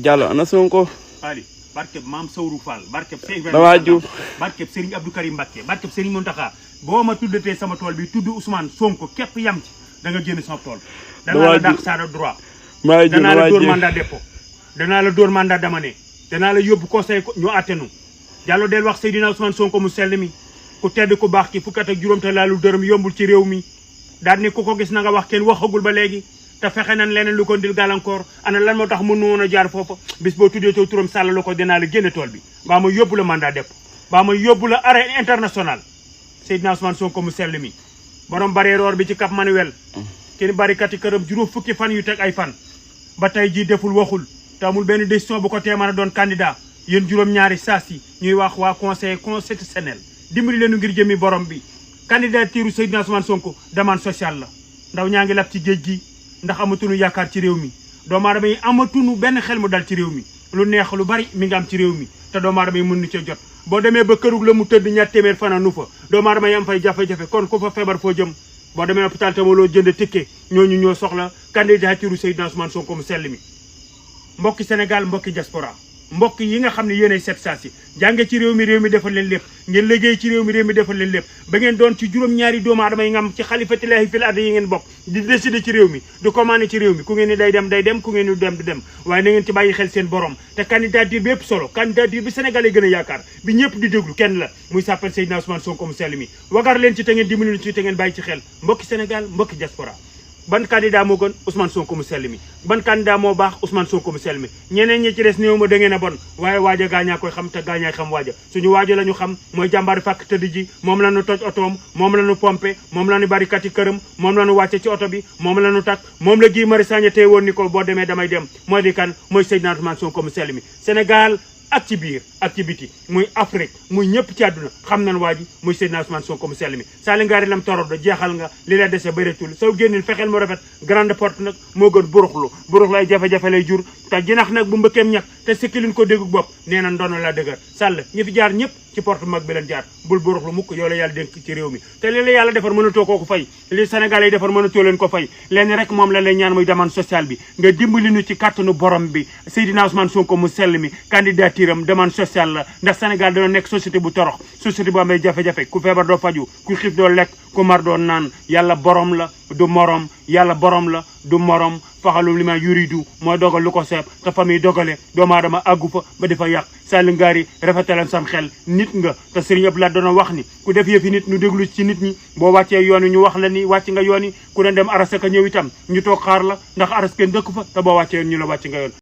Diallo ana Sonko. Ali barkeb maam Sawru Fall barkeb damaa juum barkeb Serigne Abdou Karim Mbacké barkeb Serigne Mountakha boo ma tuddatee sama tool bi tudd Ousmane Sonko képp yam ci da nga génn sama tool. danaa la dàq saa de droit. danaa la dóor mandat dépôt. danaa la dóor mandat d'amener. danaa la yóbbu conseil ñu attenu Diallo del wax Seydina Ousmane Sonko mu sell mi ku tedd ku baax ki fukkat ak juróom te laalu dërëm yombul ci réew mi daal ni ku ko gis na nga wax kenn waxagul ba léegi te fexe nañ leneen lu ko ndil gàllankoor ana lan moo tax mënu woon a jaar foofa bis boo tuddee too turam sàll la ko dinaa la génne tool bi baa ma yóbbu la mandat dépôt baa ma yóbbu la arrêt international Seydina Ousmane Sonko mu sell mi borom bareeroor bi ci Cap Manuel kenn barikati këram juróom fukki fan yu teg ay fan ba tey jii deful waxul te amul benn décision bu ko tee mën a doon candidat yéen juróom-ñaari saas yi ñuy wax waa conseil constitutionnel dimbali leenu ngir jëmi borom bi candidature Seydina Ousmane Sonko demande sociale la ndaw ñaa ngi lab ci géej gi ndax amatuñu yaakaar ci réew mi doomu aadama yi amatuñu benn xel mu dal ci réew mi lu neex lu bari mi ngi am ci réew mi te doomu aadama yi mën nu ca jot boo demee ba kërug la mu tëdd ñaar téeméer fanaanu fa doomu aadama yi am fay jafe-jafe kon ku fa feebar foo jëm boo demee hôpital te loo jënd ticket ñooñu ñoo soxla candidature Seydina Ousmane Sonko mu sell mi mbokki Sénégal mbokki diaspora mbokk yi nga xam ne yéenay set saa si jànge ci réew mi defal leen lépp ngeen liggéey ci réew mi defal leen lépp ba ngeen doon ci juróom-ñaari doomu aadama yi nga am ci xalifatillahi fil ardi yi ngeen bokk di décider ci réew mi di commandé ci réew mi ku ngeen ni day dem ku ngeen ni dem du dem waaye na ngeen ci bàyyi xel seen borom te candidature bi yëpp solo candidature bi Sénégal yi gën a yaakaar bi ñëpp di déglu kenn la muy sàppal Seydina Ousmane Sonko mu sell mi wagar leen ci te ngeen dimbali ci te ngeen bàyyi ci xel mbokki Sénégal mbokki diaspora ban candidat moo gën Ousmane Sonko mu sell mi ban candidat moo baax Ousmane Sonko mu sell mi ñeneen ñi ci des néew ma da ngeen a bon waaye waaja gaañaa koy xam te gaañaay xam waaja suñu waaja la ñu xam mooy jàmbaari fàkk tëdd ji moom la ñu toj otoom moom la ñu pompé moom la ñu barikati këram moom la ñu wàcce ci oto bi moom la ñu takk moom la Guy Marius Sagna tey woon ni ko boo demee damay dem mooy di kan mooy Seydina Ousmane Sonko mu sell mi Sénégal ak ci biir ak ci biti muy Afrique muy ñëpp ci àdduna xam nañ waa ji muy Seydina Ousmane Sonko mu sell mi saali ngaari lam torob da jeexal nga li la dese bëreetul soo génnil fexeel mu rafet grande porte nag moo gën buruxlu ay jafe-jafe lay jur te jinax nag bu mbëkkeem ñax te sikkilin ko déggu bopp nee na ndono la dëgër sàll ñi fi jaar ñëpp ci porte mag bi leen jaar bul buruxlu mukk yow la yàlla dénk ci réew mi te li la yàlla defar mënatoo koo ko fay li Sénégal yi defar mënatoo leen ko fay leen rek moom la lay ñaan muy demande sociale bi nga dimbali nu ci kàttanu borom bi Seydina Ousmane Sonko mu sell mi candidature am demande sociale la ndax Sénégal dana nekk société bu torox société bu amee jafe-jafe ku feebar doo faju ku xiif doo lekk ku mar doo naan yàlla borom la du morom yàlla borom la du morom faxalu li ma yuridu mooy dogal lu ko seeb te fa muy dogale doomu aadama àggu fa ba dafa yàq sàlli ngaari rafetalan sam xel nit nga te Serigne Abdoulaye doona wax ni ku def yëfi nit ñu déglu ci nit ñi boo wàccee yoon wi ñu wax la ni wàcc nga yoon yi ku ne dem aras ka ñëw itam ñu toog xaar la ndax aras kenn dëkk fa te boo wàccee yoon ñu la wàcc nga yoon